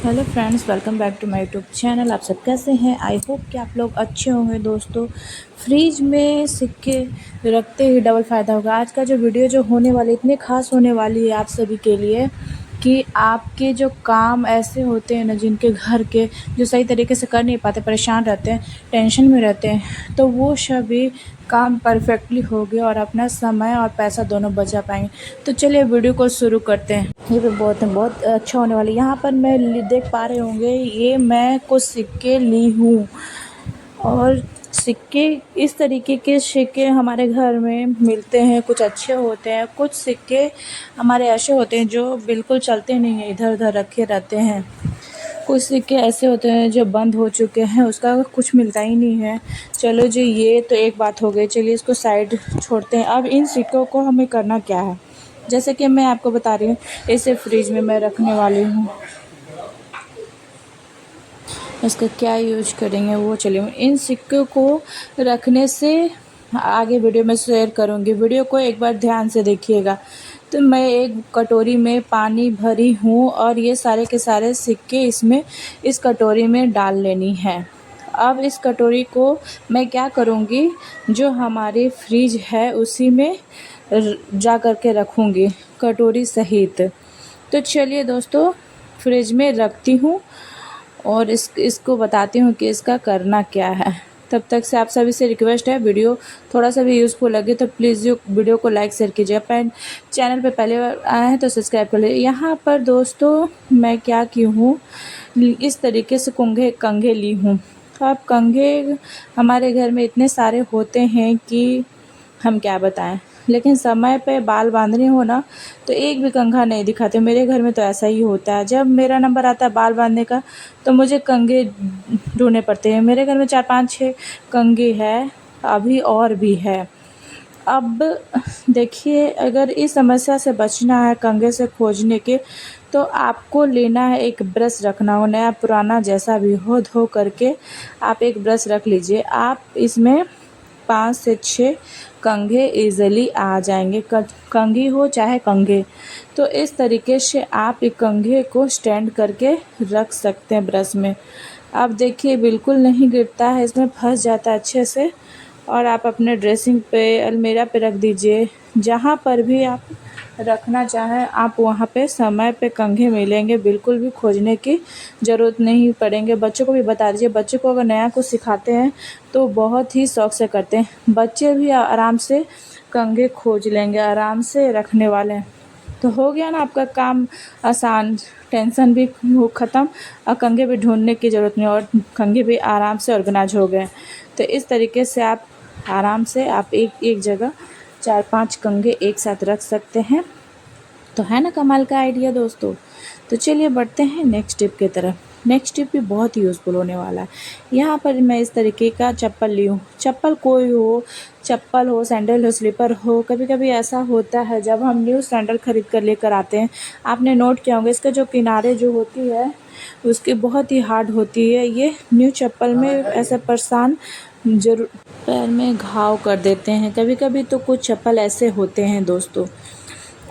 Hello friends, welcome back to my YouTube channel. आप सब कैसे हैं? आई होप कि आप लोग अच्छे होंगे। दोस्तों, फ्रिज में सिक्के रखते ही डबल फ़ायदा होगा। आज का जो वीडियो जो होने वाली इतनी ख़ास होने वाली है आप सभी के लिए कि आपके जो काम ऐसे होते हैं ना, जिनके घर के जो सही तरीके से कर नहीं पाते, परेशान रहते हैं, टेंशन में रहते हैं, तो वो सभी काम परफेक्टली हो गया और अपना समय और पैसा दोनों बचा पाएंगे। तो चलिए वीडियो को शुरू करते हैं। ये भी बहुत अच्छा होने वाली। यहाँ पर मैं देख पा रहे होंगे, ये मैं कुछ सिक्के ली हूँ और सिक्के इस तरीके के सिक्के हमारे घर में मिलते हैं। कुछ अच्छे होते हैं, कुछ सिक्के हमारे ऐसे होते हैं जो बिल्कुल चलते नहीं हैं, इधर उधर रखे रहते हैं। कुछ सिक्के ऐसे होते हैं जो बंद हो चुके हैं, उसका कुछ मिलता ही नहीं है। चलो जी, ये तो एक बात हो गई। चलिए इसको साइड छोड़ते हैं। अब इन सिक्कों को हमें करना क्या है, जैसे कि मैं आपको बता रही हूँ, इसे फ्रिज में मैं रखने वाली हूँ। इसका क्या यूज करेंगे वो चलिए इन सिक्कों को रखने से आगे वीडियो में शेयर करूँगी। वीडियो को एक बार ध्यान से देखिएगा। तो मैं एक कटोरी में पानी भरी हूँ और ये सारे के सारे सिक्के इसमें इस कटोरी में डाल लेनी है। अब इस कटोरी को मैं क्या करूँगी, जो हमारी फ्रिज है उसी में जा कर के रखूँगी कटोरी सहित। तो चलिए दोस्तों, फ्रिज में रखती हूँ और इसको बताती हूँ कि इसका करना क्या है। तब तक से आप सभी से रिक्वेस्ट है, वीडियो थोड़ा सा भी यूज़फुल लगे तो प्लीज़ वीडियो को लाइक शेयर कीजिए। चैनल पे पहले बार आए हैं तो सब्सक्राइब कर लीजिए। यहाँ पर दोस्तों मैं क्या की हूँ, इस तरीके से कंघे ली हूँ। अब कंघे हमारे घर में इतने सारे होते हैं कि हम क्या बताएं, लेकिन समय पे बाल बांधने हो ना तो एक भी कंघा नहीं दिखाते। मेरे घर में तो ऐसा ही होता है, जब मेरा नंबर आता है बाल बांधने का तो मुझे कंघे ढूंढने पड़ते हैं। मेरे घर में 4 5 6 कंघे हैं, अभी और भी है। अब देखिए, अगर इस समस्या से बचना है कंघे से खोजने के, तो आपको लेना है एक ब्रश, रखना हो नया पुराना जैसा भी हो, धो करके आप एक ब्रश रख लीजिए। आप इसमें 5 से 6 कंघे ईज़िली आ जाएंगे, कंघी हो चाहे कंघे। तो इस तरीके से आप एक कंघे को स्टैंड करके रख सकते हैं ब्रश में। अब देखिए बिल्कुल नहीं गिरता है, इसमें फंस जाता है अच्छे से। और आप अपने ड्रेसिंग पे, अलमीरा पे रख दीजिए, जहाँ पर भी आप रखना चाहें आप वहाँ पे समय पे कंघे मिलेंगे, बिल्कुल भी खोजने की ज़रूरत नहीं पड़ेंगे। बच्चों को भी बता दीजिए, बच्चों को अगर नया कुछ सिखाते हैं तो बहुत ही शौक़ से करते हैं। बच्चे भी आराम से कंघे खोज लेंगे, आराम से रखने वाले हैं। तो हो गया ना आपका काम आसान, टेंशन भी ख़त्म और कंघे भी ढूंढने की ज़रूरत नहीं, और कंघे भी आराम से ऑर्गेनाइज हो गए। तो इस तरीके से आप आराम से आप एक जगह 4 5 कंघे एक साथ रख सकते हैं। तो है ना कमाल का आइडिया दोस्तों। तो चलिए बढ़ते हैं नेक्स्ट टिप की तरफ। नेक्स्ट टिप भी बहुत ही यूज़फुल होने वाला है। यहाँ पर मैं इस तरीके का चप्पल ली हूँ। चप्पल कोई हो, चप्पल हो, सैंडल हो, स्लीपर हो। कभी कभी ऐसा होता है जब हम न्यू सैंडल खरीद कर लेकर आते हैं, आपने नोट किया होगा इसके जो किनारे जो होती है उसकी बहुत ही हार्ड होती है। ये न्यू चप्पल में ऐसा परेशान जरूर पैर में घाव कर देते हैं। कभी कभी तो कुछ चप्पल ऐसे होते हैं दोस्तों।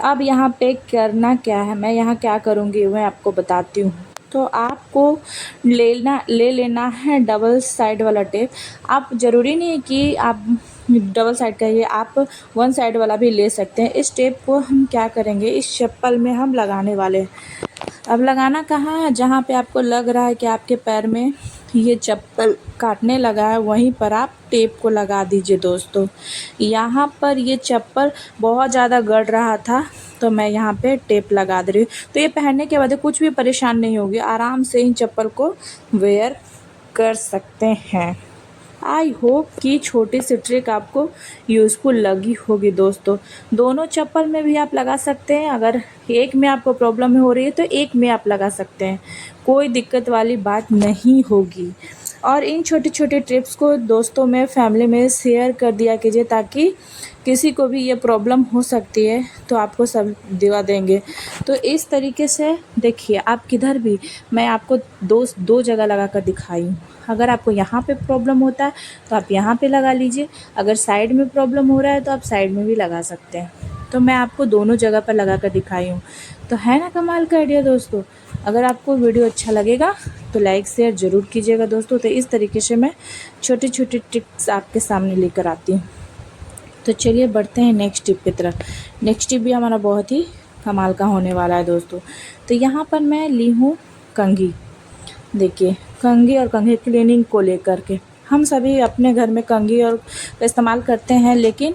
अब यहाँ पे करना क्या है, मैं यहाँ क्या करूँगी मैं आपको बताती हूँ। तो आपको ले लेना है डबल साइड वाला टेप। आप ज़रूरी नहीं है कि आप डबल साइड का ही, आप 1 साइड वाला भी ले सकते हैं। इस टेप को हम क्या करेंगे, इस चप्पल में हम लगाने वाले हैं। अब लगाना कहाँ है, जहाँ पे आपको लग रहा है कि आपके पैर में ये चप्पल काटने लगा है, वहीं पर आप टेप को लगा दीजिए दोस्तों। यहाँ पर ये चप्पल बहुत ज़्यादा गड़ रहा था तो मैं यहाँ पे टेप लगा दे रही हूँ। तो ये पहनने के बाद कुछ भी परेशान नहीं होगी, आराम से इन चप्पल को वेयर कर सकते हैं। आई होप कि छोटी सी ट्रिक आपको यूज़फुल लगी होगी दोस्तों। दोनों चप्पल में भी आप लगा सकते हैं, अगर एक में आपको प्रॉब्लम हो रही है तो एक में आप लगा सकते हैं, कोई दिक्कत वाली बात नहीं होगी। और इन छोटे छोटे टिप्स को दोस्तों में, फैमिली में शेयर कर दिया कीजिए, ताकि किसी को भी ये प्रॉब्लम हो सकती है तो आपको सब दिवा देंगे। तो इस तरीके से देखिए, आप किधर भी, मैं आपको दो जगह लगा कर दिखाई हूँ। अगर आपको यहाँ पे प्रॉब्लम होता है तो आप यहाँ पे लगा लीजिए, अगर साइड में प्रॉब्लम हो रहा है तो आप साइड में भी लगा सकते हैं। तो मैं आपको दोनों जगह पर लगा कर दिखाई हूँ। तो है ना कमाल का आइडिया दोस्तों। अगर आपको वीडियो अच्छा लगेगा तो लाइक शेयर ज़रूर कीजिएगा दोस्तों। तो इस तरीके से मैं छोटी छोटी टिप्स आपके सामने लेकर आती हूँ। तो चलिए बढ़ते हैं नेक्स्ट टिप की तरफ। नेक्स्ट टिप भी हमारा बहुत ही कमाल का होने वाला है दोस्तों। तो यहाँ पर मैं ली हूँ कंघी। देखिए, कंघी और कंघी क्लीनिंग को लेकर के हम सभी अपने घर में कंघी और का इस्तेमाल करते हैं, लेकिन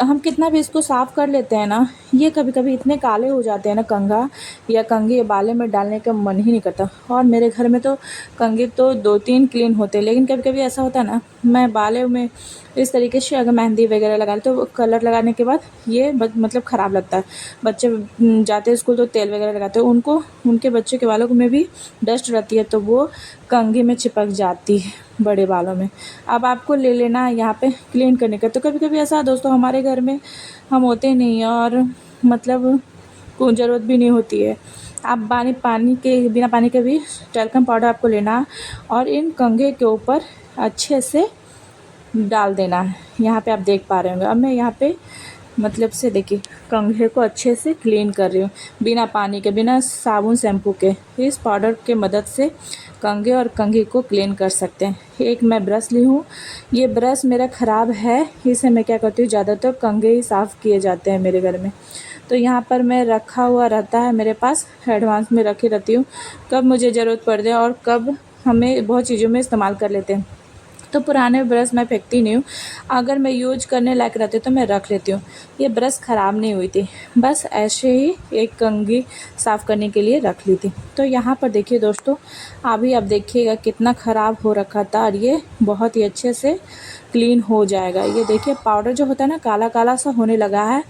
हम कितना भी इसको साफ़ कर लेते हैं ना, ये कभी कभी इतने काले हो जाते हैं ना, कंघा या कंघी बाले में डालने का मन ही नहीं करता। और मेरे घर में तो कंघी तो 2-3 क्लीन होते हैं, लेकिन कभी कभी ऐसा होता है ना, मैं बाले में इस तरीके से अगर मेहंदी वगैरह लगा तो कलर लगाने के बाद ये मतलब ख़राब लगता है। बच्चे जाते हैं स्कूल तो तेल वगैरह लगाते हैं, उनको उनके बच्चे के बालों में भी डस्ट रहती है, तो वो कंघी में चिपक जाती है बड़े बालों में। अब आपको ले लेना है यहाँ पे क्लीन करने का। तो कभी कभी ऐसा दोस्तों हमारे घर में हम होते नहीं हैं और मतलब कोई ज़रूरत भी नहीं होती है। आप पानी के बिना पानी के भी टैल्कम पाउडर आपको लेना है और इन कंघे के ऊपर अच्छे से डाल देना है। यहाँ पे आप देख पा रहे होंगे। अब मैं यहाँ पे मतलब से देखिए कंघे को अच्छे से क्लीन कर रही हूँ बिना पानी के, बिना साबुन शैम्पू के। इस पाउडर के मदद से कंघे और कंघी को क्लीन कर सकते हैं। एक मैं ब्रश ली हूँ, ये ब्रश मेरा ख़राब है, इसे मैं क्या करती हूँ, ज़्यादातर कंघे ही साफ़ किए जाते हैं मेरे घर में। तो यहाँ पर मैं रखा हुआ रहता है मेरे पास, एडवांस में रखी रहती हूँ, कब मुझे ज़रूरत पड़ जाए और कब हमें बहुत चीज़ों में इस्तेमाल कर लेते हैं। तो पुराने ब्रश मैं फेंकती नहीं हूँ, अगर मैं यूज करने लायक रहती तो मैं रख लेती हूँ। ये ब्रश ख़राब नहीं हुई थी, बस ऐसे ही एक कंघी साफ़ करने के लिए रख ली थी। तो यहाँ पर देखिए दोस्तों, अभी आप देखिएगा कितना ख़राब हो रखा था और ये बहुत ही अच्छे से क्लीन हो जाएगा। ये देखिए पाउडर जो होता है ना, काला काला सा होने लगा है।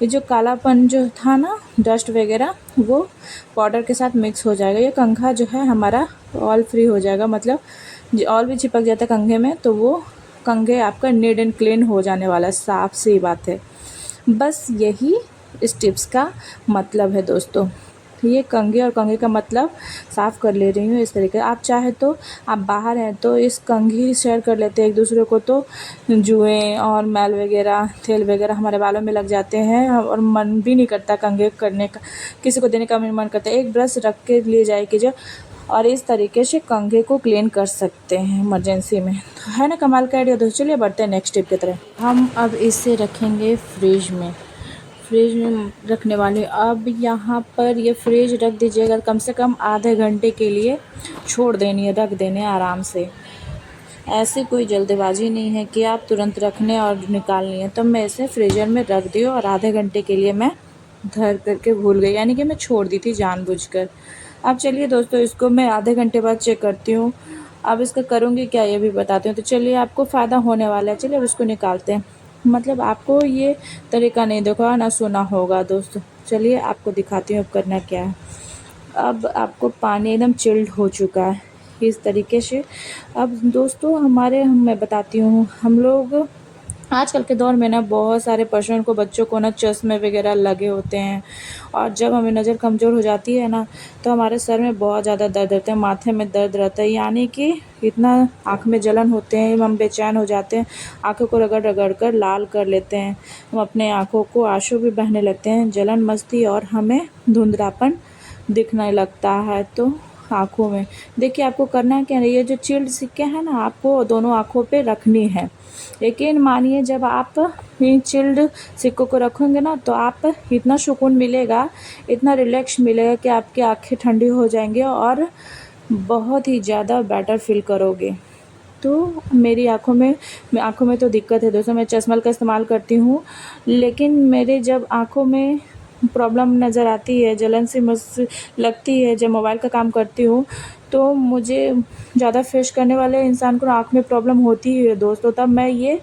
ये जो कालापन जो था ना, डस्ट वगैरह, वो पाउडर के साथ मिक्स हो जाएगा। ये कंघा जो है हमारा ऑयल फ्री हो जाएगा, मतलब ऑयल भी चिपक जाता है कंघे में, तो वो कंघे आपका नीट एंड क्लीन हो जाने वाला है। साफ सी बात है। बस यही इस टिप्स का मतलब है दोस्तों। ये कंघे और कंघी का मतलब साफ़ कर ले रही हूँ इस तरीके। आप चाहे तो आप बाहर हैं तो इस कंघी शेयर कर लेते हैं एक दूसरे को, तो जुएँ और मैल वगैरह, तेल वगैरह हमारे बालों में लग जाते हैं और मन भी नहीं करता कंघे करने का, किसी को देने का भी मन करता है। एक ब्रश रख के लिए जाए कीजिए और इस तरीके से कंघे को क्लीन कर सकते हैं इमरजेंसी में। तो है ना कमाल का आइडिया दोस्तों। चलिए बढ़ते हैं नेक्स्ट टिप की तरफ। हम अब इसे रखेंगे फ्रिज में रखने वाले। अब यहाँ पर ये फ्रिज रख दीजिएगा, कम से कम आधे घंटे के लिए छोड़ देनी है, रख देने आराम से। ऐसे कोई जल्दबाजी नहीं है कि आप तुरंत रखने और निकालनी है। तो मैं इसे फ्रीजर में रख दी और आधे घंटे के लिए मैं धर करके भूल गई, यानी कि मैं छोड़ दी थी जानबूझकर। अब चलिए दोस्तों, इसको मैं आधे घंटे बाद चेक करती हूँ। अब इसका करूँगी क्या ये भी बताती हूँ। तो चलिए, आपको फ़ायदा होने वाला है। चलिए अब इसको निकालते हैं। मतलब आपको ये तरीका नहीं देखा ना सुना होगा दोस्तों। चलिए आपको दिखाती हूँ अब करना क्या है। अब आपको पानी एकदम चिल्ड हो चुका है इस तरीके से। अब दोस्तों मैं बताती हूँ, हम लोग आजकल के दौर में ना बहुत सारे पर्सन को, बच्चों को ना चश्मे वगैरह लगे होते हैं। और जब हमें नज़र कमज़ोर हो जाती है ना, तो हमारे सर में बहुत ज़्यादा दर्द रहता है, माथे में दर्द रहता है, यानी कि इतना आँख में जलन होते हैं, हम बेचैन हो जाते हैं, आँखों को रगड़ रगड़ कर लाल कर लेते हैं। हम अपने आँखों को आंसू भी बहने लगते हैं, जलन मस्ती, और हमें धुंधलापन दिखने लगता है। तो आँखों में देखिए आपको करना है क्या, ये जो चिल्ड सिक्के हैं ना, आपको दोनों आँखों पे रखनी है। लेकिन मानिए जब आप इन चिल्ड सिक्कों को रखेंगे ना, तो आप इतना सुकून मिलेगा, इतना रिलैक्स मिलेगा कि आपकी आँखें ठंडी हो जाएंगी और बहुत ही ज़्यादा बेटर फील करोगे। तो मेरी आँखों में तो दिक्कत है दोस्तों, मैं चश्मा का इस्तेमाल करती हूँ, लेकिन मेरे जब आँखों में प्रॉब्लम नज़र आती है, जलन सी लगती है जब मोबाइल का काम करती हूँ, तो मुझे ज़्यादा फेस करने वाले इंसान को आँख में प्रॉब्लम होती है दोस्तों। तब मैं ये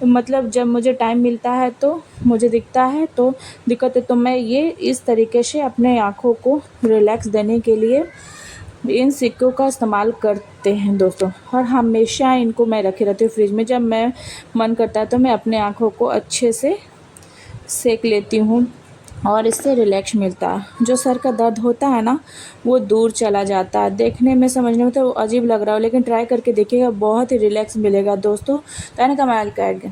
मतलब जब मुझे टाइम मिलता है तो मुझे दिखता है तो दिक्कत है, तो मैं ये इस तरीके से अपने आँखों को रिलैक्स देने के लिए इन सिक्कों का इस्तेमाल करते हैं दोस्तों। और हमेशा इनको मैं रखे रहती हूँ फ्रिज में। जब मैं मन करता है तो मैं अपने आँखों को अच्छे से सेक लेती हूँ और इससे रिलैक्स मिलता है। जो सर का दर्द होता है ना, वो दूर चला जाता है। देखने में समझने में तो अजीब लग रहा हो, लेकिन ट्राई करके देखिएगा, बहुत ही रिलैक्स मिलेगा दोस्तों। तो है ना कमाल का आइडिया।